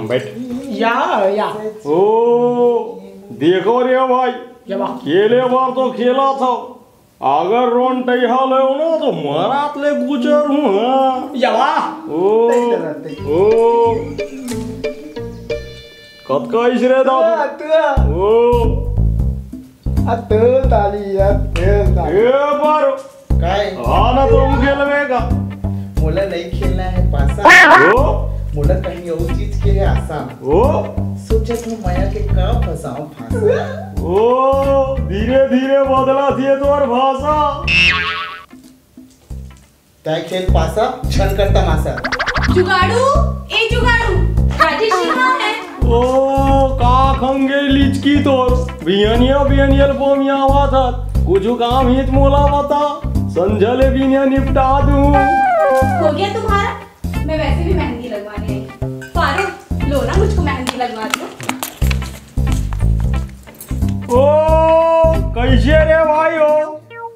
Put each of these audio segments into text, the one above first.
बैठ। या ओ देखो रे भाई, खेले बार तो खेला था, अगर रोन टैहाल है ना तो मरात ले गुजर हूँ। ओ कत का इसरे दादू ओ ताली ए बारो काय आना तो खेलवेगा। मुला नहीं खेलना है पासा। ओ मुला कहीं और चीज के है आसान। ओ सोचा तू माया के का फसाऊं फांसा। ओ धीरे धीरे बदला दिए तो और भाषा काय खेल पासा छन करता मासा। जुगाड़ू ए जुगाड़ू राजेश कहाँ है? ओ का खंगे लिचकी तोर बियनिया बोमिया हुआ था, कुछ काम हित मोला बता, संजले बिनिया निपटा दूं। हो गया तुम्हारा? मैं वैसे भी मेहंदी लगवाने आई। फारूक लो ना मुझको मेहंदी लगवा दो। ओ कैसे रे भाई हो,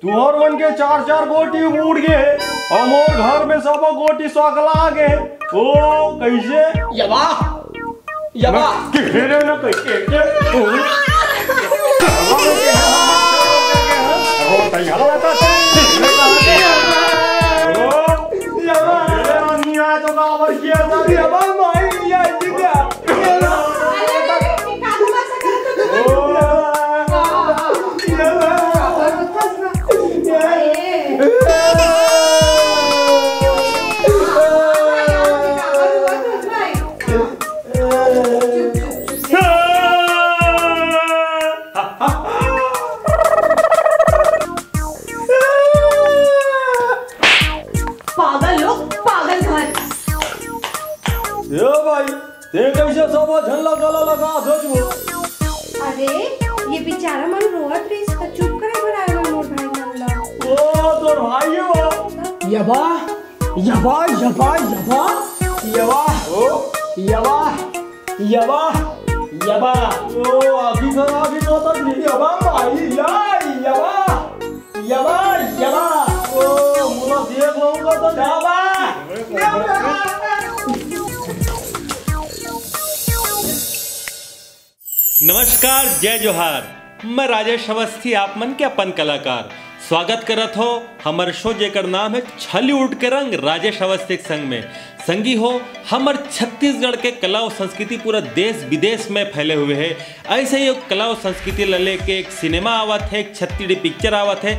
तुहर मन के 4-4 गोटी उड़ गए, हमोर घर में सब गोटी सकला गए। ओ कैसे यवा केरे न कैसे के ओ तैयार रहता है तो कावर किया था रे बाल माई लिया जिगा। पागल लोग पागल घर। ये भाई ते कैसे सब झल्ला गला लगा सजबो। अरे ये बेचारा मन रोवत रे, इसका चुप करे बनाएगा मोर भाई मनला। ओ तोर भाई हो यवा ओ यवा ओ आखी तो तक नहीं यवा भाई यवा ओ मुला देख लूंगा तो जावा। नमस्कार, जय जोहार। मैं राजेश अवस्थी, आप मन के अपन कलाकार स्वागत करत हो हमारे शो जेकर नाम है छली उठ के रंग राजेश अवस्थी संग में। संगी हो हमर छत्तीसगढ़ के कला और संस्कृति पूरा देश विदेश में फैले हुए है। ऐसे ही कला और संस्कृति ले के एक सिनेमा आवत है, एक 36D पिक्चर आवत है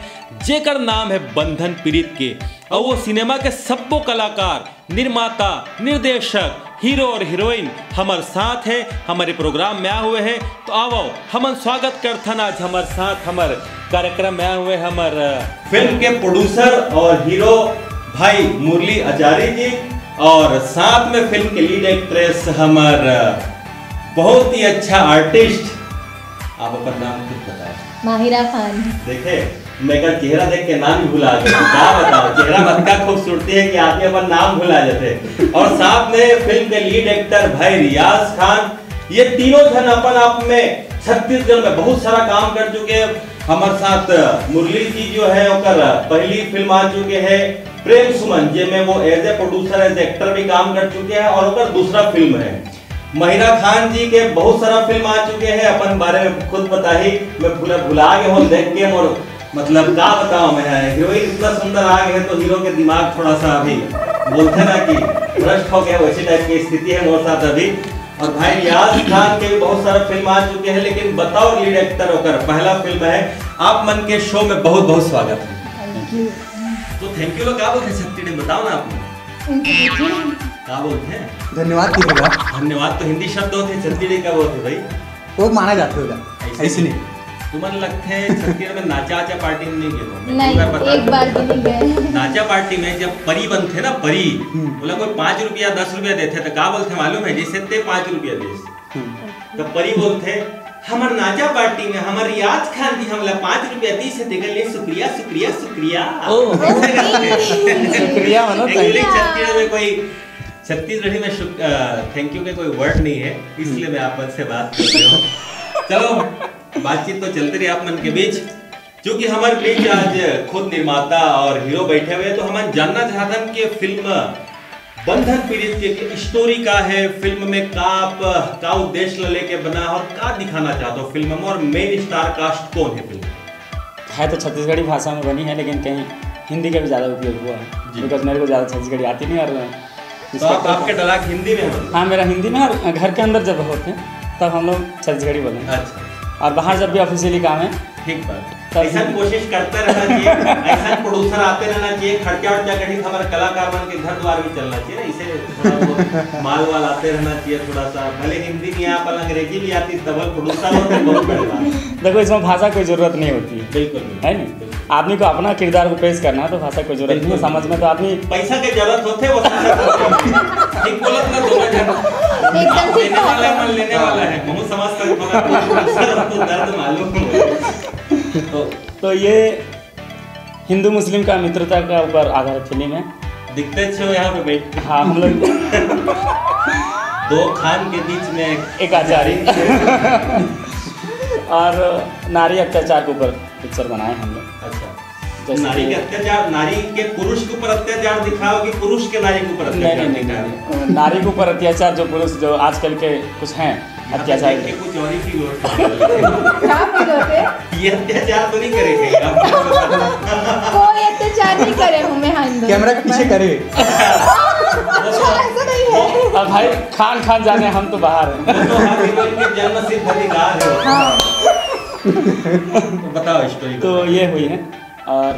जेकर नाम है बंधन प्रीत के। और वो सिनेमा के सबो कलाकार, निर्माता, निर्देशक, हीरो और हीरोइन हमारे साथ है, हमारे प्रोग्राम में आए हुए हैं। तो आओ हम स्वागत करथन आज हमारे साथ हमारे कार्यक्रम में आए हुए हमारे फिल्म के प्रोड्यूसर और हीरो भाई मुरली आचार्य जी, और साथ में फिल्म के लीड एक्ट्रेस हमारे बहुत ही अच्छा आर्टिस्ट, आप अपना नाम खुद बताओ। माहिरा खान। देखे मेरा चेहरा देख के नाम ही भुला गया, क्या बताओ, चेहरा मत का खूबसूरती है कि आदमी अपन नाम भुला जाते। और साथ में फिल्म के लीड एक्टर भाई रियाज खान। ये तीनों जन अपन आप में छत्तीसगढ़ में बहुत सारा काम कर चुके हैं। हमारे साथ मुरली जी जो है ओकर पहली फिल्म आ चुके हैं प्रेम सुमन, जिसमें वो as a producer as actor भी काम कर चुके हैं, और ओकर दूसरा फिल्म है। महिरा खान जी के बहुत सारा फिल्म आ चुके हैं, अपन बारे में खुद बताही, मैं भुला गया हूँ देख के। और मतलब क्या बताऊं मैं, हीरोइन इतना सुंदर आ गए तो हीरो के दिमाग थोड़ा सा अभी बोलते ना कि भ्रष्ट हो गया, वैसी टाइप की स्थिति है मेरे साथ अभी। और भाई रियाज खान के भी बहुत सारा फिल्म आ चुके हैं, लेकिन बताओ लीड एक्टर होकर पहला फिल्म है, आप मन के शो में बहुत बहुत स्वागत है। तो थैंक यू लोग क्या बोलते हैं छत्तीसगढ़ी में, बताओ ना आप क्या बोलते हैं। धन्यवाद की होगा। धन्यवाद तो हिंदी शब्द होते हैं, छत्तीसगढ़ी क्या बोलते भाई, वो माना जाता होगा ऐसे नहीं। तुम्हारे लगते हैं छत्तीसगढ़ में नाचा पार्टी में नहीं गए? नहीं, एक बार भी नहीं गए। नाचा पार्टी में जब परी बनते ना, परी बोला कोई 5 रुपया 10 रुपया देते तो क्या बोलते मालूम है, जैसे ते 5 रुपया दे तो परी बोलते हमार नाचा पार्टी में हमार रियाज खान जी हमला 5 रुपया दी से देकर ले शुक्रिया शुक्रिया शुक्रिया। शुक्रिया छत्तीसगढ़ में कोई छत्तीसगढ़ी में थैंक यू के कोई वर्ड नहीं है, इसलिए मैं आप मन से बात कर रही हूँ। चलो बातचीत तो चलती रही आप मन के बीच। क्योंकि हमारे बीच आज खुद निर्माता और हीरो बैठे हुए हैं, तो हम जानना चाहते हैं कि फिल्म बंधन पीड़ित की स्टोरी का है, फिल्म में का उद्देश्य लेके बना और का दिखाना चाहते हो फिल्म में, और मेन स्टार कास्ट कौन है फिल्म है? तो छत्तीसगढ़ी भाषा में बनी है, लेकिन कहीं हिंदी का भी ज़्यादा उपयोग हुआ है, बिकॉज मेरे को ज़्यादा छत्तीसगढ़ी आती नहीं। और तो आपके डलाक हिंदी में है? हाँ, मेरा हिंदी में। और घर के अंदर जब होते हैं तब हम लोग छत्तीसगढ़ी बोलें। अच्छा। और बाहर जब भी ऑफिशियली काम है, ठीक बात, ऐसा कोशिश करते रहना चाहिए, ऐसा प्रोड्यूसर आते रहना चाहिए, खर्चा वर्चा कहीं हमारे कलाकार बन के घर द्वार भी चलना चाहिए ना, इसे थोड़ा बहुत माल वाल आते रहना चाहिए थोड़ा सा, भले हिंदी नहीं आ पर अंग्रेजी भी आती, डबल प्रोड्यूसर होते बहुत बड़ी बात। देखो, इसमें भाषा कोई जरूरत नहीं होती है, बिल्कुल है नहीं। आदमी को अपना किरदार को पेश करना है तो भाषा कोई जरूरत नहीं है, समझ में तो आदमी पैसा की जरूरत होते वो ठीक बोलत ना, दोनों जन एकदम ठीक देने वाला है, मन लेने वाला है, मुंह समझ कर तो दर्द मालूम। तो ये हिंदू मुस्लिम का मित्रता का ऊपर आधारित फिल्म है। दिखते छो यहाँ पे बैठ। हाँ, हम लोग दो खान के बीच में एक आचार्य और नारी अत्याचार के ऊपर पिक्चर बनाए हम लोग। अच्छा, नारी के अत्याचार, नारी के पुरुष के ऊपर अत्याचार दिखाओ कि पुरुष के नारी के ऊपर अत्याचार? नहीं, नारी के ऊपर अत्याचार जो पुरुष जो आजकल के कुछ हैं अत्याचार के कुछ और ही फील क्या फील होते? ये अत्याचार तो नहीं करेंगे कोई अत्याचार नहीं करे हूँ मैं हिंदू। कैमरा के पीछे करे। ऐसा नहीं है। अब भाई खान जाने, हम तो बाहर हैं। तो हर हीरोइन के जन्म सिद्ध अधिकार है। तो बताओ स्टोरी। तो ये हुई है, और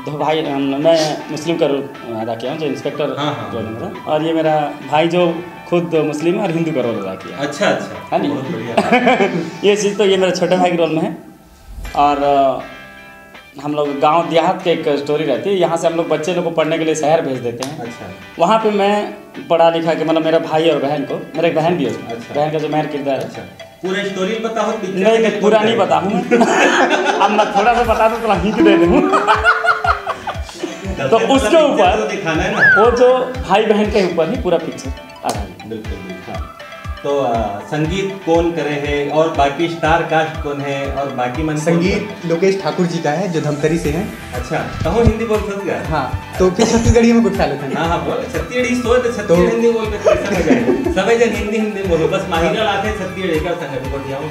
दो भाई, मैं मुस्लिम का रोल अदा किया हूँ, जो इंस्पेक्टर रोल है मेरा, और ये मेरा भाई जो खुद मुस्लिम है और हिंदू का रोल अदा किया। अच्छा अच्छा, है नहीं? बहुत बढ़िया। ये चीज़ तो ये मेरे छोटे भाई के रोल में है। और हम लोग गांव देहात के एक स्टोरी रहती है, यहाँ से हम लोग बच्चे लोग को पढ़ने के लिए शहर भेज देते हैं। अच्छा। वहाँ पे मैं पढ़ा लिखा के, मतलब मेरा भाई और बहन को, मेरा एक बहन भी है उसमें। अच्छा। बहन का जो मेरा किरदार है। अच्छा, पूरा स्टोरी बताओ। नहीं, पूरा नहीं बता हूँ अब मैं थोड़ा सा बता दूँ, थोड़ा हिंट दे दूँ। तो उसके ऊपर दिखाना है ना, वो जो भाई बहन के ऊपर ही पूरा पिक्चर आधारित। बिल्कुल बिल्कुल। तो संगीत कौन करे है और बाकी स्टार कास्ट कौन है और बाकी मन? संगीत लोकेश ठाकुर जी का है, जो धमतरी से हैं। अच्छा, कहो हिंदी बोल सकते हैं? हाँ, तो फिर छत्तीसगढ़ी में कुछ ख्याल होता है। हाँ हाँ, बोल छत्तीसगढ़ी सोच तो छत्तीसगढ़ी हिंदी बोल के कैसा मजा है? सब जन हिंदी बोलो, बस माहिरा लाते छत्तीसगढ़ी का संग को दिया हूं।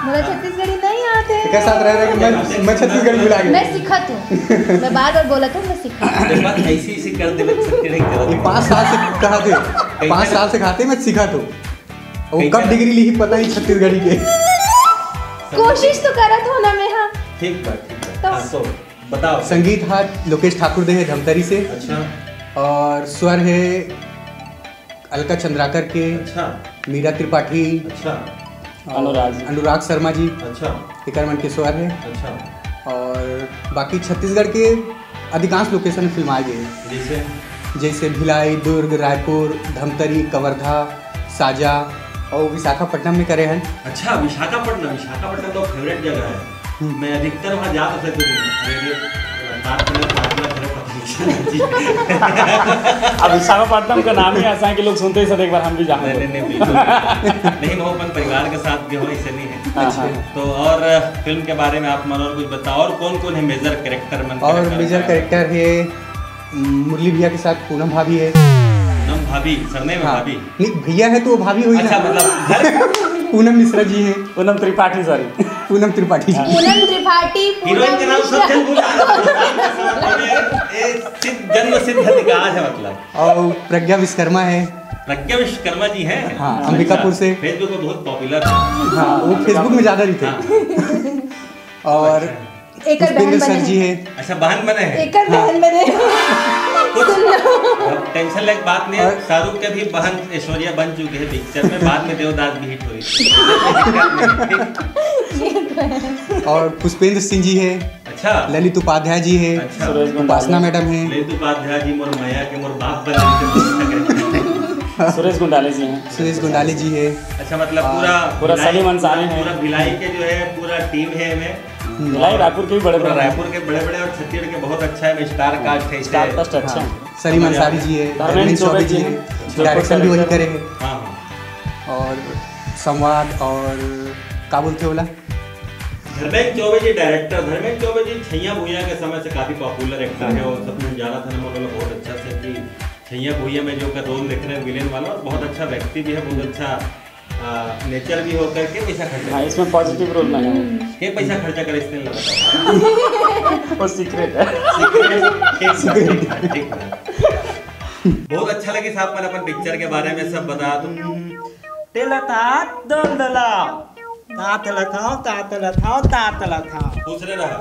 मुझे छत्तीसगढ़ी नहीं आते। एक साथ रह रहे कि मैं छत्तीसगढ़ी भुला गया। मैं सिखत हूँ, मैं बार बार बोला था मैं सिखत। ये बात ऐसी कर दे छत्तीसगढ़ी कर। ये 5 साल से कहा थे, 5 साल से खाते मैं सीखा तो वो कब डिग्री ली पता ही छत्तीसगढ़ी के। कोशिश तो करत हो ना मैं। हाँ, ठीक बात, ठीक बात। तो- हाँ, तो बताओ। संगीत हाथ लोकेश ठाकुर दे है धमतरी से। अच्छा। और स्वर है अलका चंद्राकर के। अच्छा। मीरा त्रिपाठी। अच्छा। अनुराग शर्मा जी। अच्छा। इकरमन के स्वर है। अच्छा। और बाकी छत्तीसगढ़ के अधिकांश लोकेशन में फिल्म आ गई है, जैसे भिलाई, दुर्ग, रायपुर, धमतरी, कवर्धा, साजा और विशाखापट्टनम में करे हैं। अच्छा, विशाखापट्टनम तो फेवरेट जगह है। मैं अधिकतर वहाँ जा तो सकती अब विशाखापट्टनम का नाम ही ऐसा है कि लोग सुनते ही सर एक बार हम भी जाएंगे। नहीं, वो अपन परिवार के साथ भी हो, ऐसे नहीं है। अच्छा। तो और फिल्म के बारे में आप मन और कुछ बताओ, और कौन कौन है मेजर कैरेक्टर में? और मेजर कैरेक्टर है मुरली भैया के साथ पूनम भाभी है। पूनम भाभी, सरनेम हाँ। भाभी? नहीं, भैया है तो वो भाभी हुई। अच्छा, मतलब पूनम मिश्रा जी हैं। पूनम त्रिपाठी, सॉरी पूनम त्रिपाठी जी। पूनम त्रिपाठी, हीरोइन के नाम सब जन भूल जन्म सिद्ध अधिकार है मतलब। और प्रज्ञा विश्वकर्मा है। प्रज्ञा विश्वकर्मा जी हैं? हाँ, अंबिकापुर से। फेसबुक पे बहुत पॉपुलर है। हाँ, वो फेसबुक में ज्यादा रहते हैं। और एक बहन सर जी है। अच्छा, बहन बने हैं। एक बहन बने। टेंशन लायक बात नहीं है, शाहरुख के भी बहन ऐश्वर्या बन चुके हैं पिक्चर में, बाद में देवदास भी हिट हुई। और पुष्पेंद्र सिंह जी है। अच्छा। ललित उपाध्याय जी है। अच्छा। उपासना मैडम है। ललित उपाध्याय जी मोर माया के मोर बाप बने। सुरेश गुंडाले जी हैं। सुरेश गुंडाले जी है। अच्छा, मतलब पूरा सलीम अंसारी है। पूरा भिलाई के जो है पूरा टीम है में। भिलाई रायपुर के भी बड़े बड़े, रायपुर के बड़े बड़े और छत्तीसगढ़ के बहुत अच्छा है, स्टार कास्ट है। स्टार कास्ट अच्छा है। सलीम अंसारी जी है, धर्मेंद्र चौबे जी है, डायरेक्शन भी वही करे हैं। हाँ। और संवाद और का बोलते बोला धर्मेंद्र चौबे जी डायरेक्टर। धर्मेंद्र चौबे जी छैया भुइयां के समय से काफी पॉपुलर एक्टर है और सब लोग जाना था ना बहुत अच्छा से कि छैया भुइयां में जो का रोल देख रहे हैं विलेन वाला, और बहुत अच्छा व्यक्ति भी है, बहुत अच्छा नेचर भी होकर के पैसा खर्चा। हाँ, इसमें पॉजिटिव रोल नहीं है। के पैसा खर्चा करे इसने लगा वो सीक्रेट है। ठीक है। बहुत अच्छा लगी साहब, मैंने अपन पिक्चर के बारे में सब बता दूं। खुश रहा।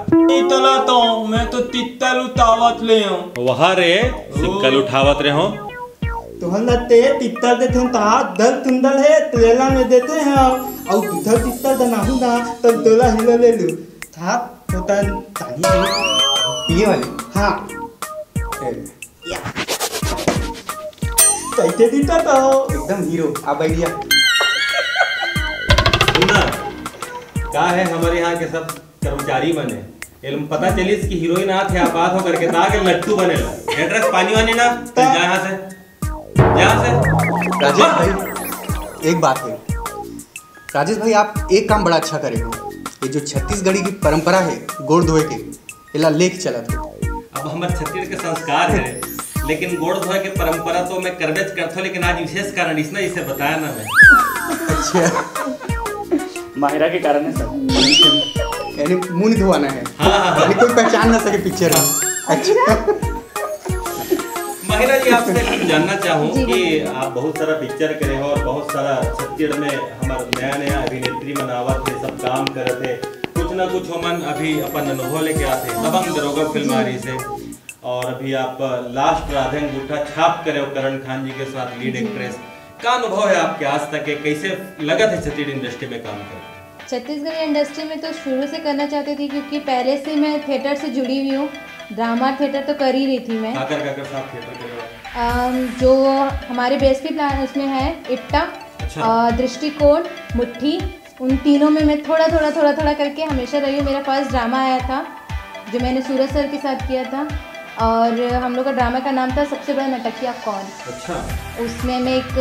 मैं तो तित्तल उतावत ले हूं। वहाँ रे सिक्कल उठावत रहे हो तो हम लगते तित्तर देते हैं ता दल तुंदल है तुलेला में देते हैं और दूधर तित्तर दनाहू ना तो दोला हिलो ले लूं था तो तन तानी ये वाले। हाँ कैसे तित्तर तो एकदम हीरो। आप आइडिया सुना का है हमारे यहाँ के सब कर्मचारी बने एलम पता चली इसकी हीरोइन आ थे आपात हो करके ताके लट्टू बने ला एड्रेस पानी वानी ना जहाँ से राजेश भाई एक बात है। राजेश भाई आप एक काम बड़ा अच्छा करे हो, ये जो छत्तीसगढ़ी की परंपरा है गोड़ धोए के इला लेके चला था। अब हमारे छत्तीसगढ़ के संस्कार है, लेकिन गोड़ धोए के परंपरा तो मैं करबेज करता, लेकिन आज विशेष कारण इसने इसे बताया ना मैं। अच्छा, माहिरा के कारण है सर। यानी मुंह नहीं धोना है। हाँ। यानी कोई पहचान ना सके पिक्चर में। अच्छा माहिरा जी, आपसे कुछ जानना चाहूँ कि आप बहुत सारा पिक्चर करे हो और बहुत सारा छत्तीसगढ़ में हमारा नया अभिनेत्री मनावत थे, सब काम करे थे, कुछ ना कुछ हमन अभी अपन अनुभव लेके आते हैं। दबंग दरोगा फिल्म आ रही से, और अभी आप लास्ट राधे अंगूठा छाप करे हो करण खान जी के साथ लीड एक्ट्रेस। क्या अनुभव है आपके आज तक के, कैसे लगा था छत्तीसगढ़ इंडस्ट्री में काम कर? छत्तीसगढ़ इंडस्ट्री में तो शुरू से करना चाहती थी क्योंकि पहले से मैं थिएटर से जुड़ी हुई हूँ। ड्रामा थिएटर तो कर ही रही थी मैं। काकर साहब थिएटर कर जो हमारे बेसिक प्लान उसमें है इट्टा, दृष्टिकोण, मुट्ठी, उन तीनों में मैं थोड़ा करके हमेशा रही हूँ। मेरा फर्स्ट ड्रामा आया था जो मैंने सूरज सर के साथ किया था, और हम लोग का ड्रामा का नाम था सबसे बड़ा नटकिया कौन। अच्छा। उसमें मैं एक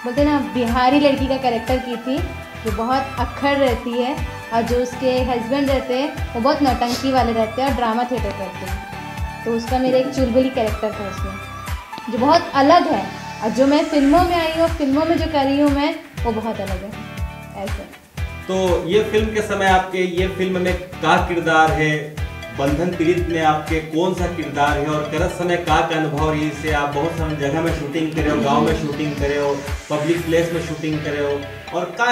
बोलते ना बिहारी लड़की का कैरेक्टर की थी जो बहुत अक्खड़ रहती है, और जो उसके हस्बैंड रहते हैं वो बहुत नौटंकी वाले रहते हैं और ड्रामा थिएटर करते हैं। तो उसका मेरा एक चुलबुली कैरेक्टर था उसमें जो बहुत अलग है, और जो मैं फिल्मों में आई हूँ, फिल्मों में जो कर रही हूँ मैं, वो बहुत अलग है ऐसे। तो ये फिल्म के समय आपके ये फिल्म में क्या किरदार है, बंधन पीड़ित में आपके कौन सा किरदार है, और करत समय का अनुभव रही से आप बहुत सारी जगह में शूटिंग करे हो, गांव में शूटिंग करे हो, पब्लिक प्लेस में शूटिंग करे हो, और का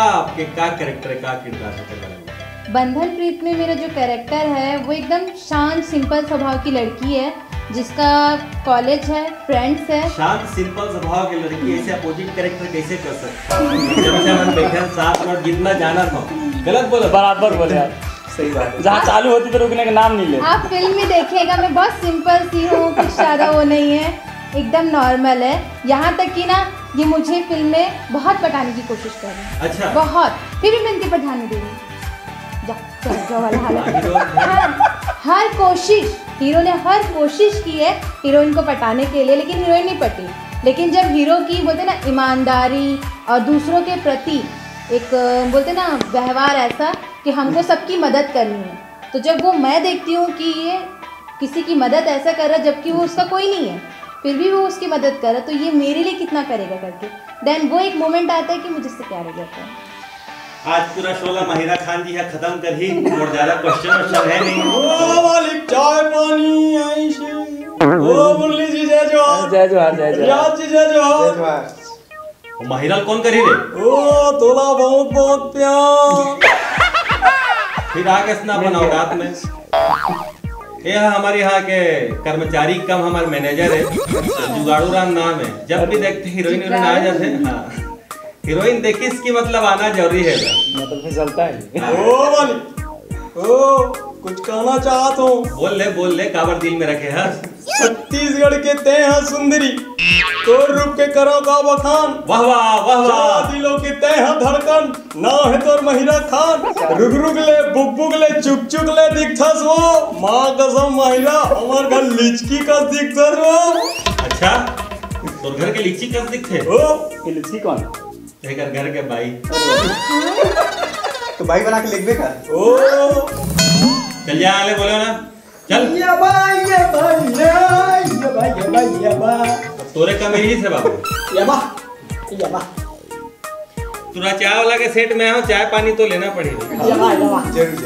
आपके का कैरेक्टर का किरदार है? बंधन प्रीत में मेरा जो कैरेक्टर है वो एकदम शांत सिंपल स्वभाव की लड़की है जिसका कॉलेज है, फ्रेंड्स है। शांत सिंपल स्वभाव की लड़की ऐसे अपोजिट कैरेक्टर कैसे कर सकता है? जब से हम बैठे साथ में जितना जाना था गलत बोला, बराबर बोले आप। सही बात है। जहाँ चालू होती तो रुकने का नाम नहीं ले। आप फिल्म में देखिएगा मैं बहुत सिंपल सी हूँ, कुछ ज़्यादा वो नहीं है, एकदम नॉर्मल है। यहाँ तक कि ना ये मुझे फिल्म में बहुत पटाने की कोशिश कर रही है। अच्छा। बहुत, फिर भी मैं इनके पर ध्यान नहीं दे रही। जा वाला हालत। हर कोशिश हीरो ने हर कोशिश की है हीरोइन को पटाने के लिए, लेकिन हीरोइन नहीं पटी। लेकिन जब हीरो की बोलते ना ईमानदारी और दूसरों के प्रति एक बोलते ना व्यवहार ऐसा कि हमको सबकी मदद करनी है, तो जब वो मैं देखती हूँ कि ये किसी की मदद ऐसा कर रहा है जबकि वो उसका कोई नहीं है, फिर भी वो उसकी मदद कर रहा है, तो ये मेरे लिए कितना करेगा करके देन वो एक मोमेंट आता है कि मुझे इससे प्यार हो जाता है। आज पूरा शोला माहिरा खान जी है खत्म कर ही, और ज्यादा क्वेश्चन है नहीं। ओ मालिक चाय पानी ऐसे, ओ मुरली जी जय जोहार। जय जोहार। जय जोहार। राज जी जय जोहार। माहिरा कौन करी रे? ओ तोला बहुत बहुत प्यार। फिर आगे सुना बनाओ रात में। ये हमारे यहाँ के कर्मचारी कम हमारे मैनेजर है, जुगाड़ू राम नाम है। जब भी देखते हीरोइन आ जाते हैं। हाँ, हीरोइन देखी इसकी मतलब आना जरूरी है। मतलब चलता है। ओ मालिक ओ कुछ कहना चाहत हूँ। बोल ले काबर दिल में रखे है। छत्तीसगढ़ के ते हैं सुंदरी, तोर रूप के करो का बखान। वाह वाह वाह वाह। दिलों की ते हैं धड़कन, ना है तोर महिरा खान। रुक रुक ले बुक ले चुक चुक ले दिखथस वो, माँ कसम महिरा हमार घर लिचकी का दिखथस वो। अच्छा तोर घर के लीची कस दिखथे? ओ ये लीची कौन? तेकर घर के भाई। तो भाई बना के लिखबे का। ओ चल जा आले बोलो ना चल। ये भाई तोरे का मेरी से बाबू। ये बा तुरा चाय वाला के सेट में आओ, चाय पानी तो लेना पड़ेगा। जरूर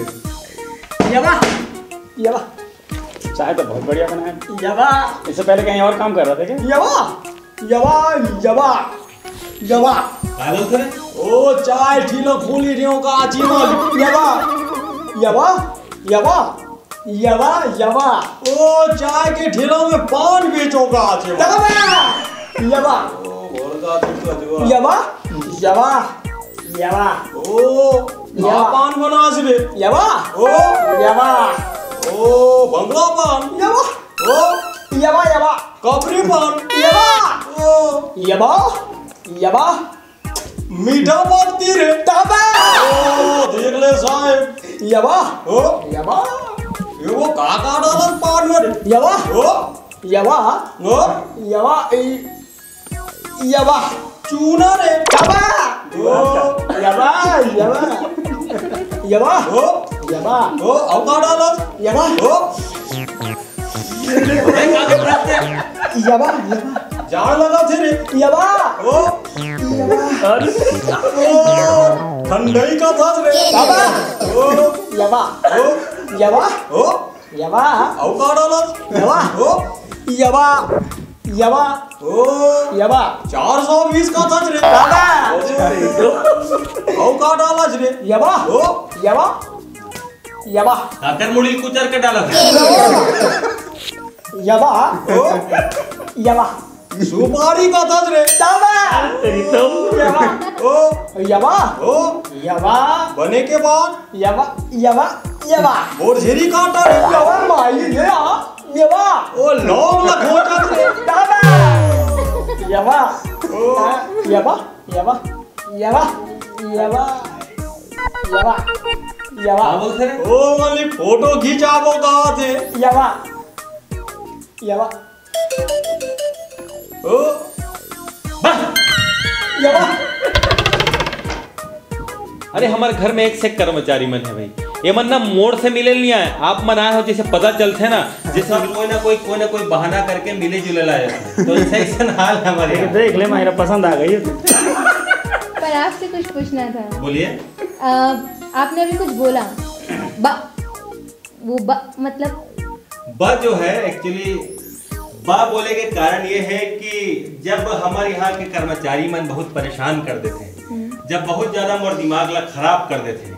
चाय तो बहुत बढ़िया बना है। इससे पहले कहीं और काम कर रहे थे क्या? क्या बोलते रे? ओ चाय ठीलो खूली रियो का आजीवन। यवा ओ चाय के ठेलों में पान बेचो का आजीवन। यवा ओ पान बना से ओ बंगला पान। ओ कपरी पान। ओ मीठा पान तीरे। ओ देख ले साहब। ओ ये वो काका डालन पान में। ओ चूना रे। ओ अवका डालन। जाड़ लगा थे रे। ओ ठंडई का था रे। ओ अवका डालन। ओ 420 का था रे। अवका डाला रे। काकर मुड़ी कुचर के डाला। सुपारी का था रे। बने के बाद बोरझेरी काटा रे। ओ लौंग लखोटा रे। क्या बोलते रे? ओ वाली फोटो खिंचाबो कहा थे। ओ अरे हमारे घर में एक से कर्मचारी मन है भाई, ये मन ना मोड़ से मिले नहीं आए, आप मन आए हो जैसे पता चलते ना, जैसे कोई ना कोई बहाना करके मिले जुले लाए, तो ऐसा हाल है हमारे। देख ले मेरा पसंद आ गई। पर आपसे कुछ पूछना था। बोलिए। आपने अभी कुछ बोला वो मतलब बा जो है एक्चुअली बा बोले के कारण ये है कि जब हमारे यहाँ के कर्मचारी मन बहुत परेशान कर देते हैं, जब बहुत ज्यादा मोर दिमाग ला खराब कर देते हैं,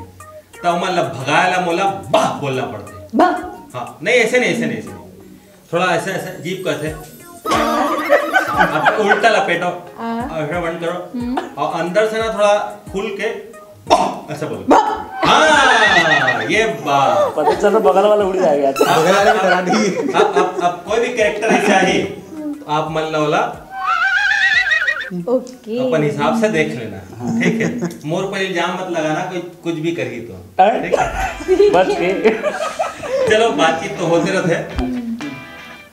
तो मन ला भगाया मोला बाह बोलना पड़ते है। हाँ नहीं ऐसे नहीं, थोड़ा ऐसे जीप कैसे आप उल्टा लपेटो, ऐसा बंद करो और अंदर से ना थोड़ा खुल के ऐसा बोलो। हाँ ये बात पता चलो बगल वाला उड़ जाएगा। अब कोई भी कैरेक्टर ऐसा है तो आप मन ला ओके अपन हिसाब से देख लेना, ठीक है? मोर पर इल्जाम मत लगाना, कोई कुछ भी करी तो ठीक है? बस के चलो बातचीत तो होते रहते।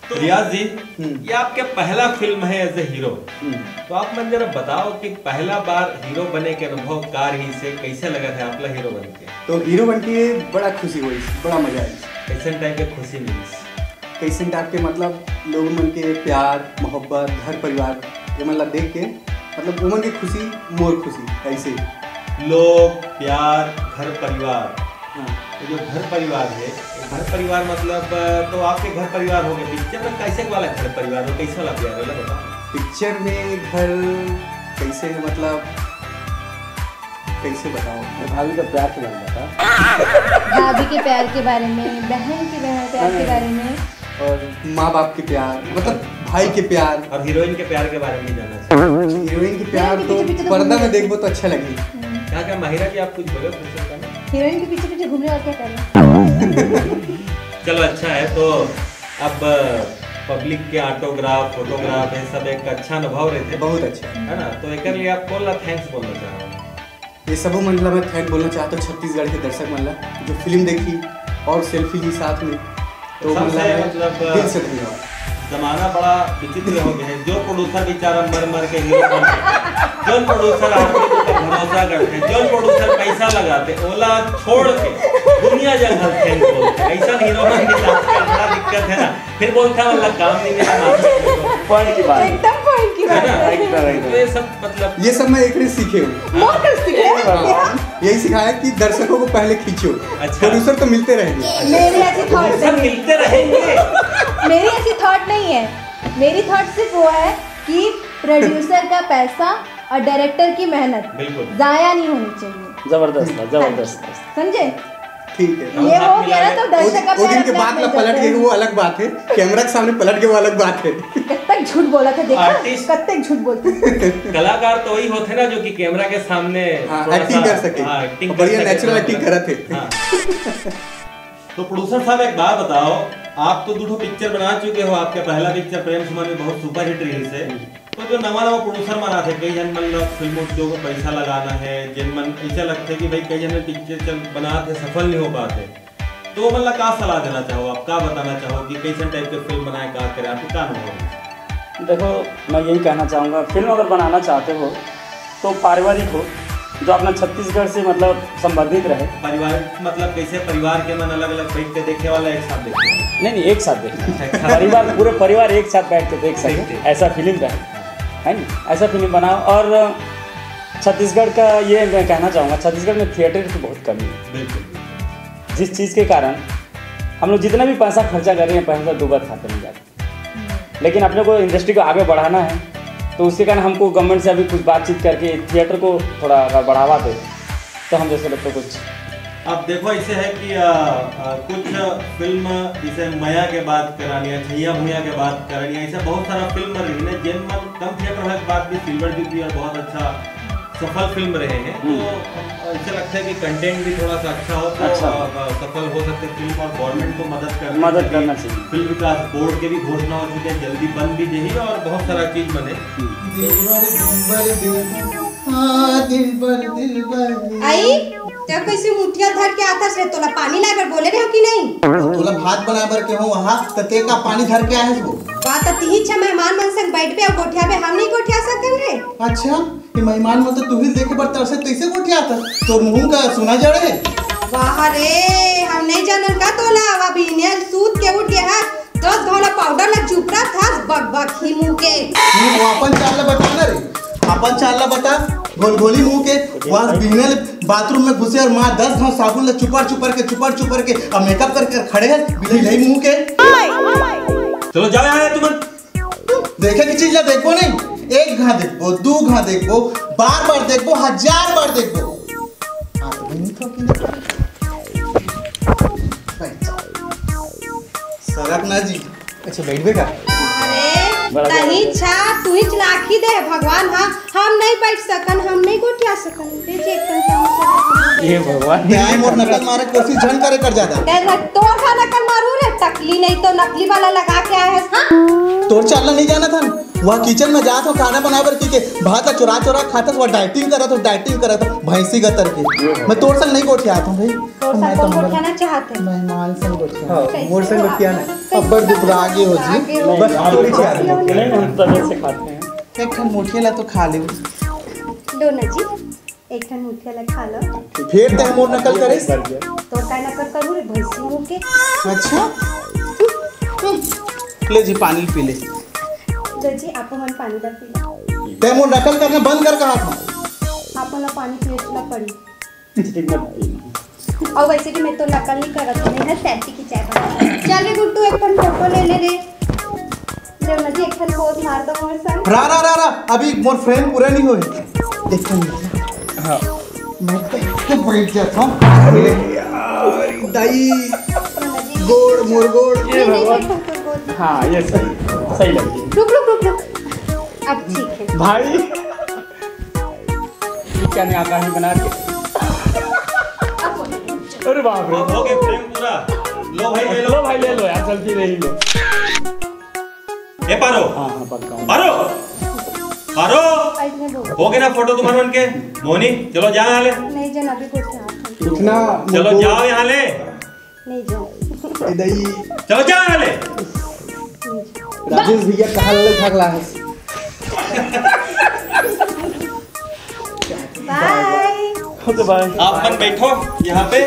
तो रियाज जी ये आपके पहला फिल्म है एज ए हीरो, तो आप मन जरा बताओ कि पहला बार हीरो बने के अनुभव कार ही से कैसे लगा था आपला हीरो बन के? तो हीरो बन के बड़ा खुशी हुई, बड़ा मजा आई। कैसे टाइप के खुशी मिली? कैसे टाइप के मतलब लोग मन के प्यार मोहब्बत घर परिवार ये मतलब देख के मतलब उमन की खुशी मोर खुशी ऐसे। लोग प्यार घर परिवार, हाँ तो जो घर परिवार है, घर परिवार मतलब तो आपके घर परिवार हो गए, पिक्चर में कैसे वाला घर परिवार हो, कैसे वाला प्यार है बताओ? पिक्चर में घर कैसे मतलब कैसे बताओ? भाभी का प्यार के बारे में बता। भाभी के प्यार के बारे में, बहन के प्यार के बारे में, और माँ बाप के प्यार मतलब भाई के प्यार, और हीरोइन के प्यार के बारे में जानना चाहिए। हीरोइन के प्यार तो पर्दा में देखो तो अच्छा लगे। क्या माहिरा जी आप कुछ बोले? हीरोइन के पीछे पीछे घूमने और क्या कर रहे हैं? चलो अच्छा है। तो अब पब्लिक के ऑटोग्राफ फोटोग्राफ ये सब एक अच्छा अनुभव रहते, बहुत अच्छा है ना। तो एक लिए आप बोलना थैंक्स बोलना चाहो। ये सब मंडला में थैंक बोलना चाहता हूँ छत्तीसगढ़ के दर्शक मंडला जो फिल्म देखी और सेल्फी ली साथ में, तो मतलब दिल से धन्यवाद। जमाना बड़ा विचित्र हो गया है। जो प्रोड्यूसर बेचारा मर मर के हीरो जो प्रोड्यूसर आदमी पर भरोसा करते, जो प्रोड्यूसर पैसा लगाते, ओला छोड़ के दुनिया जगह थैंक बोलते, ऐसा हीरो के साथ बड़ा दिक्कत है ना। फिर बोलता मतलब काम नहीं मेरा पॉइंट की बात, एकदम पॉइंट की बात है। तो ये सब मतलब ये सब मैं एक ही सीखे हूँ, यही सिखाया कि दर्शकों को पहले खींचो। अच्छा। प्रोड्यूसर तो मिलते रहेंगे, मेरी ऐसी थॉट सब मिलते रहेंगे। मेरी ऐसी थॉट नहीं है। मेरी थॉट सिर्फ वो है कि प्रोड्यूसर का पैसा और डायरेक्टर की मेहनत बिल्कुल जाया नहीं होनी चाहिए। जबरदस्त था, जबरदस्त। समझे? ठीक है। ये हो गया ना तो दर्शक वो दिन के बाद में पलट गए वो अलग बात है, कैमरा के सामने पलट गए वो अलग बात है। कब झूठ बोला था, देखा कब तक झूठ बोलते। कलाकार तो वही होते ना जो कि कैमरा के सामने एक्टिंग कर सके, बढ़िया नेचुरल एक्टिंग करते थे। तो प्रोड्यूसर साहब एक बात बताओ, आप तो दूठो पिक्चर बना चुके हो, आपका पहला पिक्चर प्रेम सुमन में बहुत सुपर हिट रही से। तो जो नवा प्रोड्यूसर बना थे, कई जन मतलब फिल्म उद्योग को पैसा लगाना है, जिन मन ऐसा लगता है कि भाई कई जन पिक्चर बना थे सफल नहीं हो पाते, तो मतलब क्या सलाह देना चाहो आप, क्या बताना चाहो कि कैसे टाइप के फिल्म बनाए, क्या करें, आपको क्या अनुभव? देखो मैं यही कहना चाहूँगा, फिल्म अगर बनाना चाहते हो तो पारिवारिक हो, जो अपना छत्तीसगढ़ से मतलब संबंधित रहे। परिवार मतलब कैसे परिवार के मन अलग अलग बैठ के देखे वाला, एक साथ देखे? नहीं एक साथ देखे, परिवार पूरे परिवार एक साथ बैठ के देख सके, ऐसा फिल्म रहे, है नहीं? ऐसा फिल्म बनाओ। और छत्तीसगढ़ का ये मैं कहना चाहूँगा, छत्तीसगढ़ में थिएटर की बहुत कमी है। बिल्कुल। जिस चीज़ के कारण हम लोग जितना भी पैसा खर्चा कर रहे हैं, पैसा दो बार खाते नहीं जाते। लेकिन अपने को इंडस्ट्री को आगे बढ़ाना है, तो उसके कारण हमको गवर्नमेंट से अभी कुछ बातचीत करके थिएटर को थोड़ा अगर बढ़ावा दे तो हम जैसे लगता कुछ। अब देखो ऐसे है कि कुछ फिल्म जैसे माया के बात करानी है, छैया भूया के बात करानी है, ऐसा बहुत सारा फिल्म रही है जिन मन कम थिएटर होने के बाद भी सिल्वर जुबली और बहुत अच्छा सफल फिल्म रहे हैं। तो ऐसा लगता है कि कंटेंट भी थोड़ा सा अच्छा हो तो सफल हो सकते फिल्म, और गवर्नमेंट को मदद करना चाहिए। फिल्म विकास बोर्ड के भी घोषणा हो चुकी है, जल्दी बन भी जाएगी और बहुत सारा चीज बने। आई जब कैसे मुठिया धर के आता से तोला पानी लाकर बोले रहे हो कि नहीं? तोला भात बनाबर के हो वहां तते का पानी धर के आए हो। बात तीही छ मेहमान मन संग बैठ पे और गोठिया पे हम नहीं गोठिया सकन रे। अच्छा ये मेहमान मन तो तू ही देखे पर तरसे कैसे गोठिया था, तोर मुंह का सुना जड़े। वाह रे हम नहीं जानल का तोला, वा बिनेल सूत के उठ के हाथ 10 घोला पाउडर ला चुपरा था बक ही मुंह के। वो अपन चाल ला बता ना रे, अपन चाल ला बता। गोल-गोली मुंह के वहां बिनेल बाथरूम में घुसे और मां 10 घाव साबुन ला चुपर के और मेकअप करके खड़े हैं बिले नहीं मुंह के। चलो जाओ यहाँ तुम देखे की चीज ला देखो नहीं, एक घा देखो, दो घा देखो, बार देखो, 1000 बार देखो। सरक ना जी। अच्छा बैठ बेगा। अरे तही छा तू ही चलाकी दे भगवान। हाँ हम नहीं बैठ सकन, हम नहीं गोठिया सकन। देखिए ये भगवान न्याय मोर नकल मारे कोशिश झन करे कर जाता। तोर का नकल मारू रे, टकली नहीं तो नकली वाला लगा के आए हैं। हाँ तोर चालना नहीं जाना था, वह किचन में जात हो खाना बनावर की के भात चुरा खाता वो डाइटिंग करत भैंसी गतर के। मैं तोर संग नहीं गोठिया आता भाई, मैं तो गोठियाना चाहते मेहमान संग गोठिया। हां मोर संग गोठिया ना अब्बर दुबरा आगे हो जी, बस थोड़ी चार नहीं हम तब से खाते हैं। एक ठन मुठिया ला तो खा ले लो ना जी, एक ठन मुठिया ला खा लो। फिर तय मोर नकल करे तो काय नकल करू रे भैंसी मुंह के। अच्छा ले जी पानी पी ले। जी आप मन पानी दा पी। तय मोर नकल करना बंद कर कहा था। आपन पानी पिए ला पड़ी। ठीक मत। और वैसे भी मैं तो नकल नहीं करत नहीं ना, सेल्फी की चाय बना। चल रे गुड्डू एक ठन फोटो ले ले रे। ले ना जी एक ठन पोज मार दो मोर संग। रा अभी मोर फ्रेम पूरा नहीं होए। एक ठन हां मैं तो बैठ जाता हूं। अरे यार दाई गोड़ मोर गोड़ ये भगवान। हाँ ये सही लगी। रुक अब ठीक है भाई क्या नहीं आता है बना के। अरे बाप रे, हो गया फ्रेम पूरा। लो भाई ले लो भाई ले लो यार, सेल्फी ले ही लो। ए पारो, हाँ पक्का। पारो हो गया ना फोटो तुम्हारे बन के। मोनी चलो जाओ यहाँ ले। नहीं जाना अभी कुछ इतना चलो जाओ यहाँ ले। नहीं जाना इधर ही चलो जाओ यहाँ ले। राजेश भैया कहाँ लग भागला है। बाय। आप मन बैठो यहाँ पे।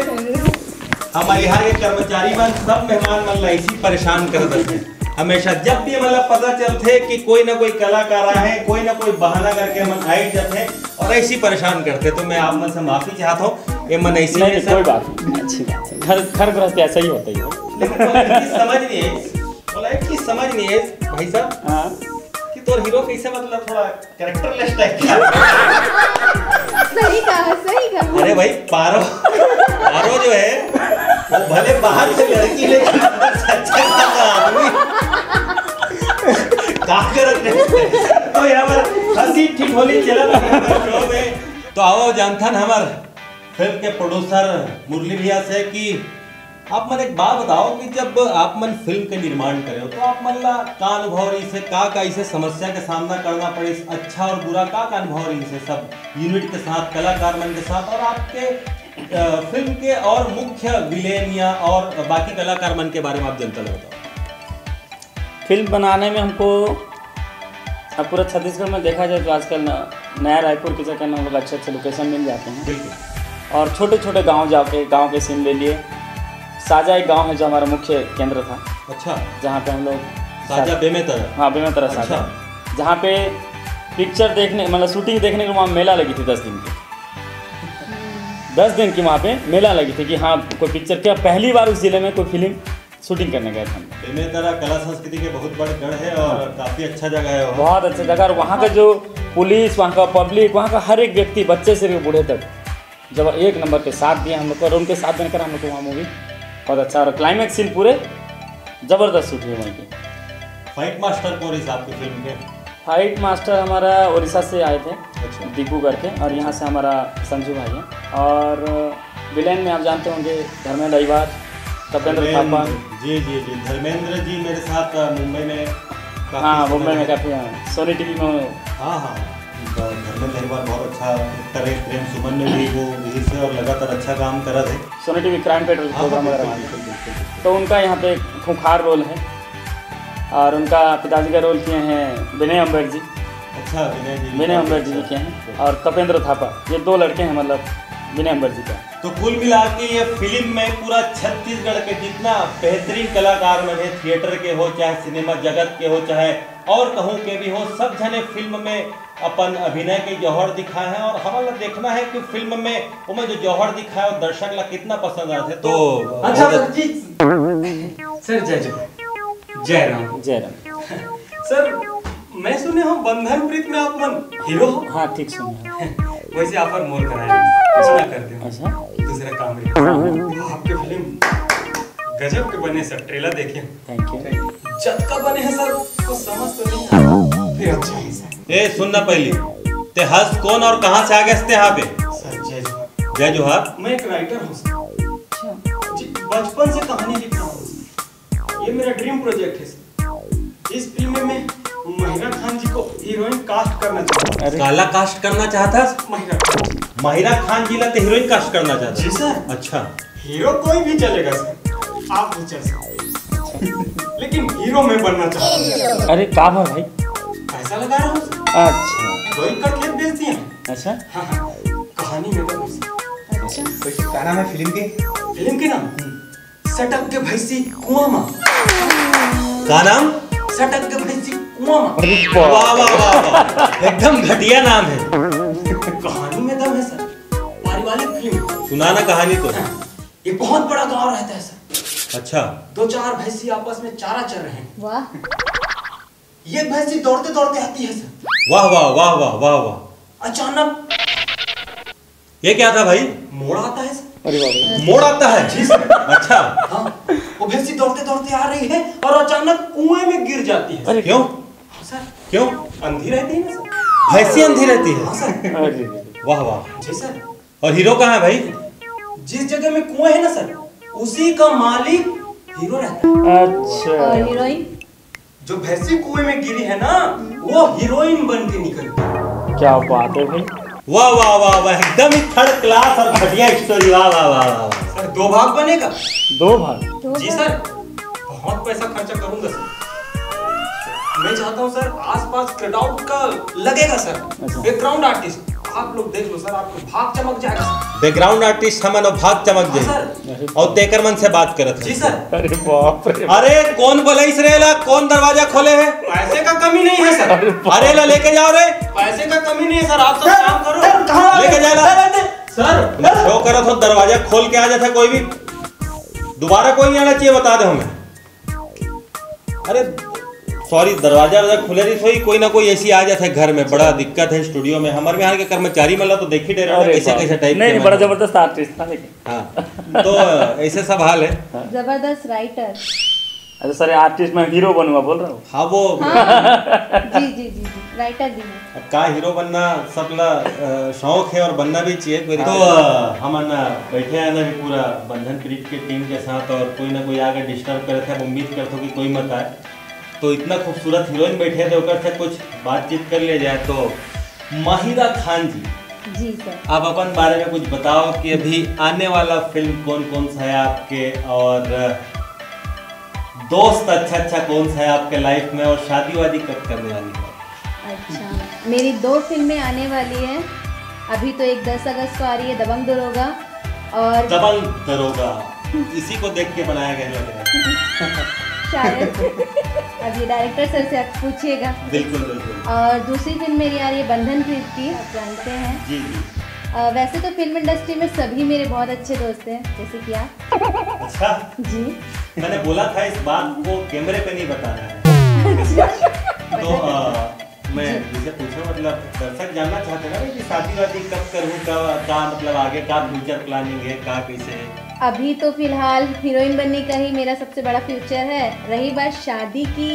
हमारे यहाँ के कर्मचारी मन सब मेहमान मन ऐसी परेशान कर देते हैं हमेशा। जब भी मतलब पता चलते कि कोई ना कोई कलाकार है, कोई ना कोई बहाना करके मन आए जाते हैं और ऐसी परेशान करते। तो मैं आप मन से माफी चाहता हूँ। ये मन ऐसी नहीं, कोई बात नहीं, अच्छी बात है। घर गृहस्थी ऐसा ही होता है। लेकिन एक चीज समझ नहीं है, बोला एक चीज समझ नहीं है भाई साहब। हाँ कि तो हीरो कैसे मतलब थोड़ा कैरेक्टरलेस टाइप का। सही कहा। अरे भाई पारो जो है वो भले बाहर से लड़की लेकिन आदमी का करते हैं। तो यहाँ पर हंसी ठिठोली चला शो में। तो आओ जानथन हमार फिल्म के प्रोड्यूसर मुरली भैया से कि आप मन एक बात बताओ कि जब आप मन फिल्म के निर्माण करे हो तो आप मन ला का अनुभव रही से का इसे समस्या का सामना करना पड़े, अच्छा और बुरा का अनुभव रही से सब यूनिट के साथ, कलाकार मन के साथ और आपके फिल्म के और मुख्य विलेन या और बाकी कलाकार मन के बारे में आप जनता लोग बताओ। फिल्म बनाने में हमको अब पूरा छत्तीसगढ़ में देखा जाए तो आजकल नया रायपुर की जगह हम लोग अच्छे लोकेशन मिल जाते हैं। बिल्कुल। और छोटे छोटे गांव के सीन ले लिए। साजा एक गांव है जो हमारा मुख्य केंद्र था। अच्छा। जहाँ पे हम लोग साजा बेमेतरा। हाँ बेमेतरा साजा। जहाँ पे पिक्चर देखने मतलब शूटिंग देखने के वहाँ मेला लगी थी 10 दिन की। 10 दिन की वहाँ पे मेला लगी थी कि हाँ कोई पिक्चर क्या पहली बार उस जिले में कोई फिल्म शूटिंग करने गए थे। बेमेतरा कला संस्कृति के बहुत बड़े गढ़ है और काफ़ी अच्छा जगह है। बहुत अच्छा जगह। और वहाँ का जो पुलिस, वहाँ का पब्लिक, वहाँ का हर एक व्यक्ति बच्चे से भी बूढ़े तक जब एक नंबर के साथ दिया हम लोग को। और उनके साथ देकर हम लोग को वहाँ मूवी बहुत अच्छा। और क्लाइमैक्स सीन पूरे ज़बरदस्त शूट हुए वहीं की। फाइट मास्टर कौन है आपकी फिल्म के? फाइट मास्टर हमारा उड़ीसा से आए थे। अच्छा। दीपू करके। और यहाँ से हमारा संजू भाई है। और विलेन में आप जानते होंगे धर्मेंद्र अहिवार, कपेंद्र थापा। जी धर्मेंद्र जी मेरे साथ मुंबई में। हाँ मुंबई में काफ़ी सोनी टीवी में। हाँ धर्मेंद्र अहिवार बहुत अच्छा एक्टर है। प्रेम सुमन में भी वो यही से और लगातार अच्छा काम कर रहे थे। Sony TV crime patrol program वगैरह। तो उनका यहाँ पे खूंखार रोल है। और उनका पिताजी का रोल किए हैं विनय अम्बेड जी। अच्छा विनय अम्बेड जी किए हैं। और कपेंद्र थापा, ये 2 लड़के हैं मतलब विनय अम्बेड जी का। तो कुल मिला के ये फिल्म में पूरा छत्तीसगढ़ के जितना बेहतरीन कलाकार में है, थिएटर के हो चाहे सिनेमा जगत के हो चाहे और कहूँ के भी हो, सब जने फिल्म में अपन अभिनय के जौहर दिखाए हैं। और हमारा देखना है कि फिल्म में वो जो जौहर दिखाए वो दर्शक ला कितना पसंद आते हैं। तो अच्छा सर जय राम। सर मैं सुने हूँ बंधन प्रीत में आप मन हीरो हो। हाँ ठीक सुनिए। वैसे आप पर मोल कराए करते हो। अच्छा दूसरा काम आपके फिल्म गजब के बने सर। ट्रेलर देखिए। Thank you. जब का बने हैं सर कुछ समझ तो नहीं आया। फिर अच्छा है सर। ए सुनना पहले ते हंस कौन और कहाँ से आ गए यहाँ पे? सर जय जोहार। मैं एक राइटर हूँ सर। जी बचपन से कहानी लिखता हूँ। ये मेरा ड्रीम प्रोजेक्ट है सर। इस फिल्म में मैं महिरा खान जी को हीरोइन कास्ट करना चाहता हूँ। काला कास्ट करना चाहता? महिरा खान जी ला तो हीरोइन कास्ट करना चाहता? जी सर। अच्छा। हीरो कोई भी चलेगा सर, आप भी चल सकते लेकिन हीरो मैं बनना चाहता हूँ। अरे का भर भाई? पैसा लगा रहा हूँ। अच्छा। दो एकड़ खेत बेच दिए। अच्छा। हाँ कहानी में तो अच्छा क्या नाम है फिल्म के? फिल्म के नाम सटक के भैंसी कुआं मां। का नाम? सटक के भैंसी कुआं मां। वाह वाह वाह एकदम घटिया नाम है। कहानी में दम है सर। पारिवारिक फिल्म। सुनाना कहानी तो। ये बहुत बड़ा गांव रहता है सर। अच्छा। 2-4 भैंसी आपस में चारा चर रहे हैं। वाह। ये भैंसी दौड़ते दौड़ते आती है सर। वाह वाह वाह वाह वाह वाह। अचानक ये क्या था भाई? मोड़ आता है सर। अरे वाह। मोड़ आता है? जी सर। अच्छा। हाँ वो भैंसी दौड़ते दौड़ते आ रही है और अचानक कुएं में गिर जाती है। अरे क्यों? हाँ सर। क्यों? अंधी रहती है ना सर। भैंसी अंधी रहती है? हाँ सर। वाह वाह। जी सर। और हीरो कहाँ है भाई? जिस जगह में कुआं है ना सर, उसी का मालिक हीरो रहता है। अच्छा। और हीरोइन? जो भैंसी कुएं में गिरी है ना, वो हीरोइन बन के निकलती। क्या बात है भाई। वाह वाह वाह वाह, एकदम ही थर्ड क्लास और बढ़िया स्टोरी। वाह वाह वाह वाह। सर 2 भाग बनेगा? 2 भाग? जी सर, बहुत पैसा खर्चा करूंगा सर। मैं चाहता हूँ सर आसपास क्राउड का लगेगा सर। बैकग्राउंड आर्टिस्ट आप लोग देख लो सर, आपको भाग चमक जाएगा सर। बैकग्राउंड आर्टिस्ट हमनो भाग चमक जाए। और तेकरमन से बात करत है। जी सर। अरे बाप रे। अरे कौन बोलाइस रे ला, कौन दरवाजा खोले है? पैसे का कमी नहीं है सर। अरे ला लेके जाओ रे। पैसे का कमी नहीं है सर, आप सब काम करो। लेके जा ला सर। शो करो तो दरवाजा खोल के आ जाता कोई भी। दोबारा कोई नहीं आना चाहिए, बता दे हमें। अरे सॉरी, दरवाजा खुले नहीं सोई, कोई ना कोई ऐसी आ जाता है घर में। बड़ा दिक्कत है स्टूडियो में। हमारे यहाँ के कर्मचारी मतलब तो देख ही दे रहा है कैसे कैसे टाइप। नहीं, बड़ा जबरदस्त आर्टिस्ट था लेकिन। हाँ, तो ऐसे सब हाल है। जबरदस्त राइटर। अच्छा सर, आर्टिस्ट में हीरो बनूंगा बोल रहा हूँ। हाँ वो जी जी जी जी, राइटर भी है। अब का हीरो बनना सबला शौक है और बनना भी चाहिए। तो हम ना बैठे हैं ना भी पूरा बंधन क्रिएट के टीम के साथ, और कोई ना कोई आगे डिस्टर्ब करे थे। उम्मीद करते हो कि कोई मत आए, तो इतना खूबसूरत हीरोइन बैठे थे, ओकर से कुछ बातचीत कर ले जाए। तो माहिरा खान जी सर, आप अपन बारे में कुछ बताओ कि अभी आने वाला फिल्म कौन कौन सा है आपके, और दोस्त अच्छा कौन सा है आपके लाइफ में, और शादी वादी कब करने वाली है? अच्छा, मेरी 2 फिल्में आने वाली हैं। अभी तो एक 10 अगस्त को आ रही है, दबंग दरोगा। और दबंग दरोगा इसी को देख के बनाया गया लग रहा है शायद। अब ये डायरेक्टर सर से आप पूछिएगा। बिल्कुल बिल्कुल। और दूसरी फिल्म मेरी आ रही है बंधन की, आप जानते हैं। जी जी। वैसे तो फिल्म इंडस्ट्री में सभी मेरे बहुत अच्छे दोस्त हैं, जैसे कि आप। अच्छा जी। मैंने बोला था इस बात को कैमरे पे नहीं बताना है। तो मैं जिसे पूछूं, मतलब दर्शक जानना चाहते हैं ना कि शादी वादी कब करूं, क्या मतलब आगे का फ्यूचर प्लानिंग है, क्या कैसे है? अभी तो फिलहाल हीरोइन बनने का ही मेरा सबसे बड़ा फ्यूचर है। रही बात शादी की,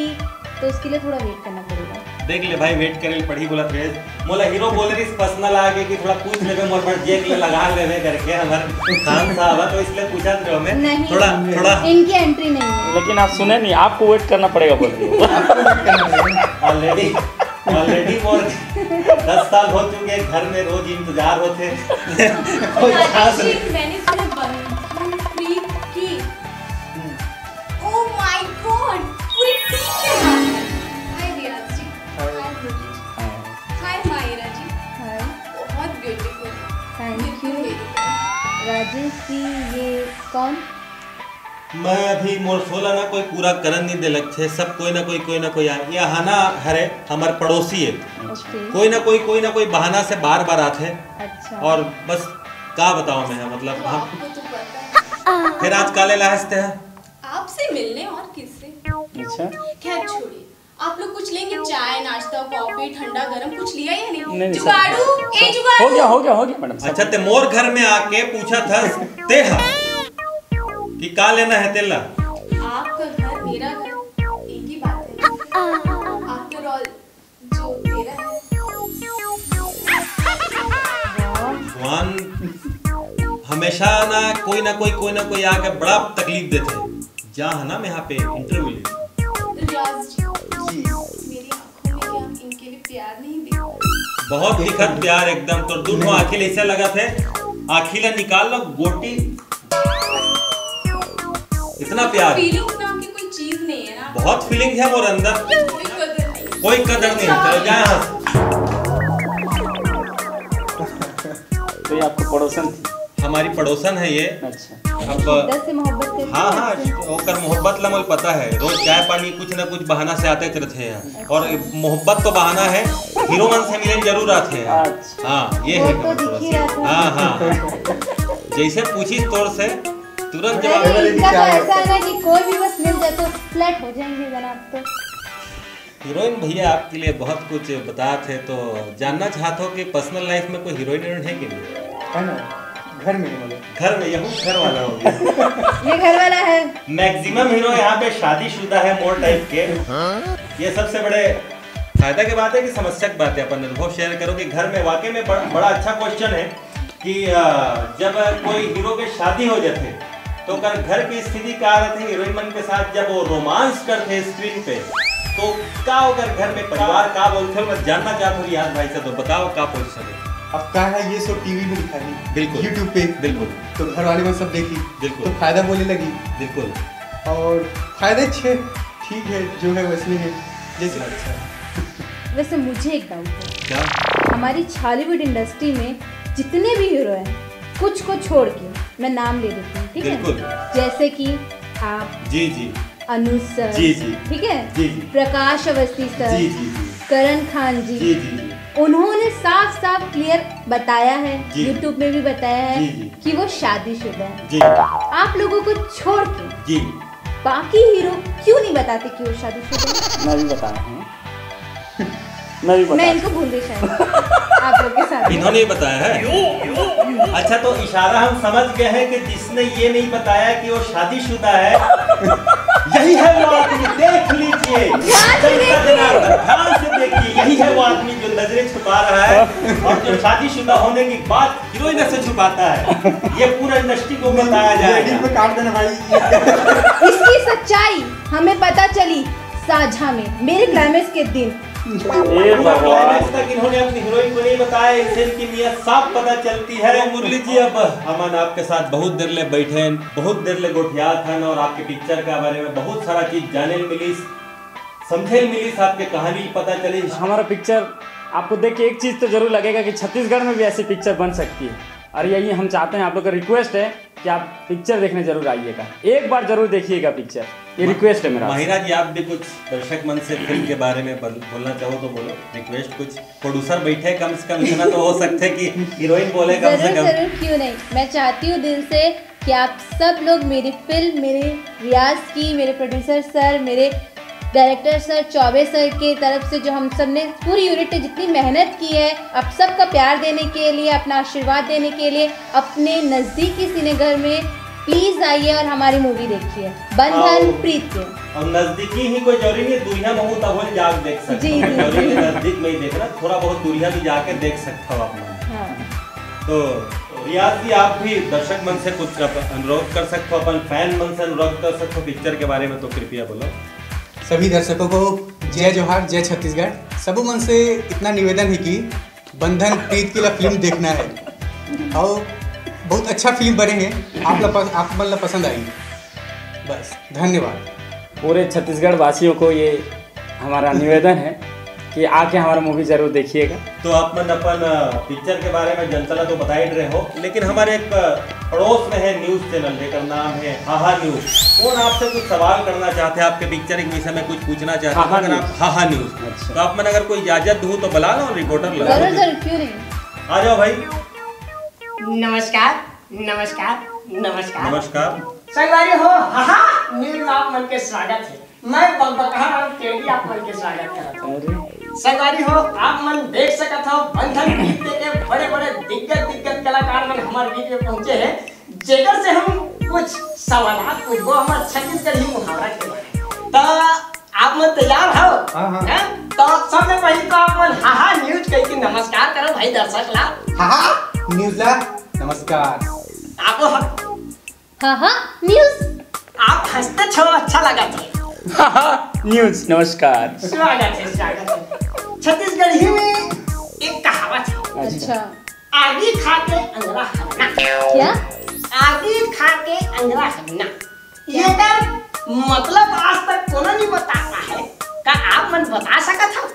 तो उसके लिए थोड़ा वेट करना पड़ेगा। देख ले भाई, वेट करे पड़ी बोला थे। मोला हीरो बोले रही पर्सनल आगे कि थोड़ा पूछ लेवे मोर पर जेक ले लगा लेवे करके हमारे खान साहब, तो इसलिए पूछा थे हमें। नहीं, थोड़ा इनकी एंट्री नहीं है। लेकिन आप सुने नहीं, आपको वेट करना पड़ेगा बोल ऑलरेडी मोर 10 साल हो चुके घर में, रोज इंतजार होते। मैंने सुना बंधन प्रीत की। ओह माय गॉड, पूरी टीम के साथ है। हाय रियाज जी, हाय ब्रिटिश, हाय मायरा जी, हाय, बहुत beautiful. Thank you. Rajesh ji, ये कौन? मैं अभी मोर सोला ना कोई पूरा करन नहीं दिलक थे। सब कोई ना कोई आ ये हाना हरे हमार पड़ोसी है। कोई ना कोई बहाना से बार आते। अच्छा। और बस का बताओ मैं, मतलब हम फिर आज काले लाहस्ते हैं आपसे मिलने, और किससे? अच्छा, खैर छोड़िए, आप लोग कुछ लेंगे? चाय, नाश्ता, कॉफी, ठंडा गरम कुछ लिया या नहीं? नहीं, जुगाड़ू, ए जुगाड़ू। हो गया मैडम। अच्छा, ते मोर घर में आके पूछा था तेहा कि का लेना है तेला। आपका घर मेरा घर एक ही बात है। आफ्टर ऑल जो मेरा है। भगवान हमेशा ना कोई आके बड़ा तकलीफ देते हैं। जहाँ ना मैं यहाँ पे इंटरव्यू ले रियाज जी, मेरी आंखों में क्या इनके लिए प्यार नहीं दिखा? बहुत दिखत प्यार एकदम। तो दोनों आखिल ऐसे लगा थे, आखिला निकाल लो गोटी, इतना प्यार। फीलिंग्स नाम की कोई चीज नहीं है ना। बहुत फीलिंग है और अंदर कोई कदर नहीं। चलो जाए यहाँ से। तो ये आपको पड़ोसन थी? हमारी पड़ोसन है ये। अच्छा। अब से मोहब्बत करते हाँ, ओकर मोहब्बत ला मुझे पता है। रोज चाय पानी कुछ ना कुछ बहाना से आते रहते हैं, और मोहब्बत तो बहाना है, हीरो मन से मिलने जरूर आते हैं। हाँ, ये है। हाँ, जैसे पूछी तौर से तुरंत जवाब। इनका तो ऐसा है ना कि कोई भी बस मिल जाए तो फ्लैट हो जाएंगे जनाब। तो हीरोइन भैया आपके लिए बहुत कुछ बता थे, तो जानना चाहते हो कि पर्सनल लाइफ में कोई हीरोइन है कि नहीं? है ना, घर में नहीं, घर में यहूँ घर वाला हो गया। ये घर वाला है। मैक्सिमम हीरो यहाँ पे शादीशुदा है, मोर टाइप के। ये सबसे बड़े फायदा की बात है कि समस्या की बात है। अपन अनुभव शेयर करो कि घर में वाकई में बड़ा अच्छा क्वेश्चन है कि जब कोई हीरो के शादी हो जाते तो अगर घर की स्थिति क्या रहती है हीरोइन मन के साथ जब वो रोमांस करते स्क्रीन पे तो क्या अगर घर में परिवार का बोलते हो मैं जानना चाहता हूँ रियाज भाई से, तो बताओ क्या पोजीशन है। अब क्या है ये सब टीवी में दिखाई, बिल्कुल यूट्यूब पे, बिल्कुल तो घर वाले में सब देखी, बिल्कुल तो फायदा बोलने लगी, बिल्कुल और फायदे अच्छे ठीक है जो है वैसे है जैसे। अच्छा वैसे मुझे एक डाउट है, क्या हमारी बॉलीवुड इंडस्ट्री में जितने भी हीरो हैं कुछ को छोड़ के मैं नाम ले देती हूँ, ठीक बिल्कुल। है, जैसे कि आप, जी जी, अनुज सर, जी जी, ठीक है, जी जी, प्रकाश अवस्थी सर, जी जी जी, करण खान जी, जी जी, उन्होंने साफ साफ क्लियर बताया है, जी, यूट्यूब में भी बताया है, जी, जी, कि वो शादीशुदा है। जी, आप लोगों को छोड़ के जी, बाकी हीरो क्यों नहीं बताते कि वो शादीशुदा है? मैं भी बताया हूँ, मैं भी मैं बताया। इनको भूल गई शायद आप लोग के साथ। इन्होंने ही बताया है। अच्छा तो इशारा हम समझ गए हैं कि जिसने ये नहीं बताया कि वो शादीशुदा है यही है वो आदमी, देख लीजिए ध्यान से देखिए, यही है वो आदमी जो नजरें छुपा रहा है और जो शादीशुदा होने की बात हीरोइन से छुपाता है। ये पूरा इंडस्ट्री को बताया जाएगा। काट देना भाई। इसकी सच्चाई हमें पता चली साझा में मेरे क्लाइमेक्स के दिन। क्लाइमेक्स तक इन्होंने अपनी हीरोइन को नहीं बताया, इससे इनकी नीयत साफ पता चलती है। मुरली जी अब अमन आपके साथ बहुत देर ले बैठे, बहुत देर ले गोठिया था और आपके पिक्चर के बारे में बहुत सारा चीज जाने मिली, समझे मिली, आपके कहानी पता चली। हमारा पिक्चर आपको देख के एक चीज़ तो जरूर लगेगा कि छत्तीसगढ़ में भी ऐसी पिक्चर बन सकती है, और यही हम चाहते हैं। आप लोग का रिक्वेस्ट है कि आप पिक्चर देखने जरूर आइएगा, एक बार जरूर देखिएगा पिक्चर, ये रिक्वेस्ट है मेरा। महिरा जी आप भी कुछ दर्शक मन से फिल्म के बारे में बोलना चाहो तो बोलो, रिक्वेस्ट कुछ प्रोड्यूसर बैठे कम से कम इतना तो हो सकते कि हीरोइन बोले कम से कम। जरूर क्यों नहीं, मैं चाहती हूँ दिल से कि आप सब लोग मेरी फिल्म, मेरे रियाज की, मेरे प्रोड्यूसर सर, मेरे डायरेक्टर सर, चौबे सर के तरफ से जो हम सब ने पूरी यूनिट ने जितनी मेहनत की है, आप सबका प्यार देने के लिए, अपना आशीर्वाद देने के लिए, अपने नज़दीकी सिनेघर में प्लीज आइए और हमारी मूवी देखिए बंधन प्रीत के। और नजदीकी ही कोई जरूरी नहीं, दूरिया में तो वो जाके देख सकते जी, हो, जी, जरूरी जी। नजदीक में ही देखना, थोड़ा बहुत दूरिया भी जाके देख सकते हो आप। हाँ। तो रियाज जी आप भी दर्शक मन से कुछ अनुरोध कर सकते हो, अपन फैन मन से अनुरोध कर सकते हो पिक्चर के बारे में, तो कृपया बोलो। सभी दर्शकों को जय जोहार, जय छत्तीसगढ़। सबू मन से इतना निवेदन है कि बंधन प्रीत की फिल्म देखना है और बहुत अच्छा फिल्म बने हैं, आप मतलब पसंद आई, बस धन्यवाद। पूरे छत्तीसगढ़ वासियों को ये हमारा निवेदन है कि आके हमारा मूवी जरूर देखिएगा। तो आप मन अपन पिक्चर के बारे में जनता तो बता ही रहे हो, लेकिन हमारे एक पड़ोस में है न्यूज चैनल, जेकर नाम है हाहा न्यूज, कौन आपसे कुछ सवाल करना चाहते हैं, आपके पिक्चर के विषय में कुछ पूछना चाहते हैं, अगर आप हाहा न्यूज। अच्छा। तो आप मन अगर कोई इजाजत दूँ तो बुला लो, रिपोर्टर लगा जरूर लो। जरूर क्यों नहीं। आ जाओ भाई। नमस्कार नमस्कार नमस्कार नमस्कार। संगवारी हो, हाहा न्यूज में आप मन के स्वागत है। मैं बकबकहा और टेडी आप मन के स्वागत करता हूँ। संगवारी हो, आप मन देख सकत हो बंधन प्रीत के बड़े बड़े दिग्गज कलाकार मन हमारे बीच में पहुंचे हैं, जेकर से हम कुछ सवाल पूछबो हमारे छत्तीसगढ़ी मुहावरा के बारे। तो आप मन तैयार हो? हाँ। तो सबसे पहले तो आप मन हाहा न्यूज कह के नमस्कार करो भाई दर्शक ला। हाहा न्यूज ला नमस्कार। आप हाहा न्यूज। आप हंसते छो, अच्छा लगा थे। न्यूज नमस्कार। स्वागत है, स्वागत है। छत्तीसगढ़ी में एक कहावत है, अच्छा, आगी खा के अंगरा हरना। क्या? आगी खा के अंगरा हरना, ये मतलब आज तक कौन नहीं बताता है, क्या आप मन बता सकत हो?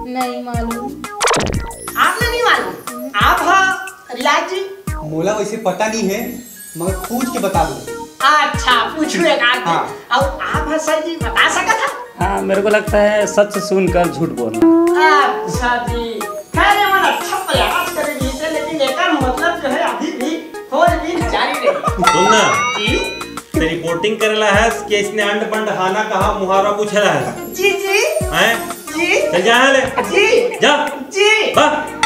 नहीं मालूम। आपने नहीं मालूम? आप हो रियाज जी? मोला वैसे पता नहीं है, मगर पूछ के बता दो। अच्छा पूछू एक आदमी। हाँ। और आप हो सर जी बता सकत हो? हाँ, मेरे को लगता है सच सुनकर झूठ बोलना। अच्छा जी, खैर ये मन अच्छा प्रयास करे जी से, लेकिन एकर मतलब जो है अभी भी खोजबीन जारी रही। सुनना जी ते रिपोर्टिंग करेला है कि इसने अंड पंड हाना कहा मुहावरा पूछेला है। जी जी हैं? जी चल जा ले। जी जा। जी। वाह।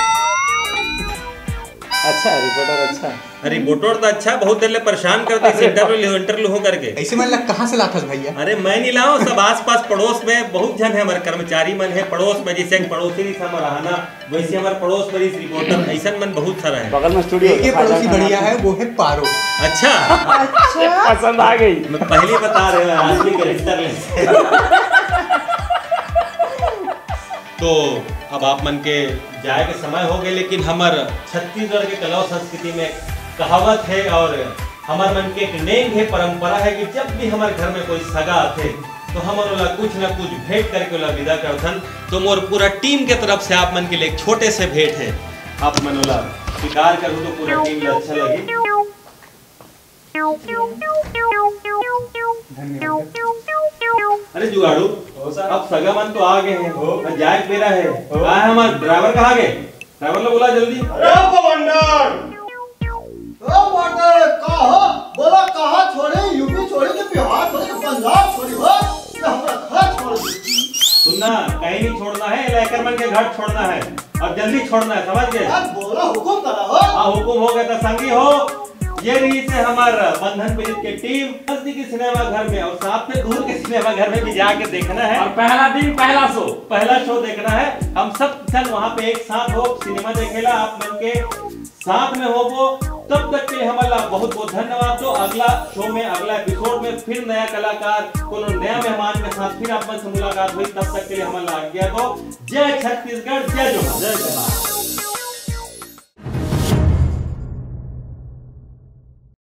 अच्छा रिपोर्टर अच्छा रिपोर्टर तो अच्छा बहुत देर ले परेशान करते हैं इंटरव्यू हो करके। ऐसे मन लग कहाँ से लाथस भैया? अरे मैं नहीं लाऊं, सब आस-पास पड़ोस में बहुत जन है, हमारे कर्मचारी मन है पड़ोस में, जैसे एक पड़ोसी नहीं था रहना वैसे हमारे पड़ोस में इस रिपोर्टर ऐसा मन बहुत सारा है। बगल में स्टूडियो एक पड़ोसी बढ़िया है, वो है पारो। अच्छा पसंद आ गई। मैं पहले बता रहे हो आदमी कैरेक्टर ले। तो अब आप मन के जाए के समय हो गए, लेकिन हमार छत्तीसगढ़ के कला और संस्कृति में कहावत है और हमार मन के एक नेम है, परंपरा है कि जब भी हमारे घर में कोई सगा आते तो हमारे वाला कुछ ना कुछ भेंट करके वाला विदा करथन। तो मोर पूरा टीम के तरफ से आप मन के लिए एक छोटे से भेंट है, आप मन वाला स्वीकार करूँ तो पूरा टीम में अच्छा लगे। अरे जुगाड़ू अब सगा मन तो आ गए हैं, जाए मेरा है, कहाँ है हमारा ड्राइवर? कहाँ गए? ड्राइवर लोग बोला जल्दी। बोला कहाँ छोड़े? यूपी छोड़े कि बिहार छोड़े कि पंजाब छोड़े? हमारा घर छोड़ दे। सुनना, कहीं नहीं छोड़ना है, लेकर मन के घर छोड़ना है और जल्दी छोड़ना है, समझ गए? बोला हुकुम करा हो। हाँ हुकुम हो गया तो संगी हो। ये रही से हमारा बंधन पीड़ित की टीम नजदीकी सिनेमा घर में और साथ में दूर के सिनेमा घर में भी जाके देखना है। और पहला दिन पहला शो देखना है। हम सब चल वहाँ पे एक साथ हो सिनेमा देखेला, आप मन के साथ में हो वो। तब तक के लिए हमारा बहुत बहुत धन्यवाद। तो अगला शो में अगला एपिसोड में फिर नया कलाकार को नया मेहमान के साथ फिर आप मन से मुलाकात हुई। तब तक के लिए हमारा आज्ञा दो। जय छत्तीसगढ़, जय जोहार।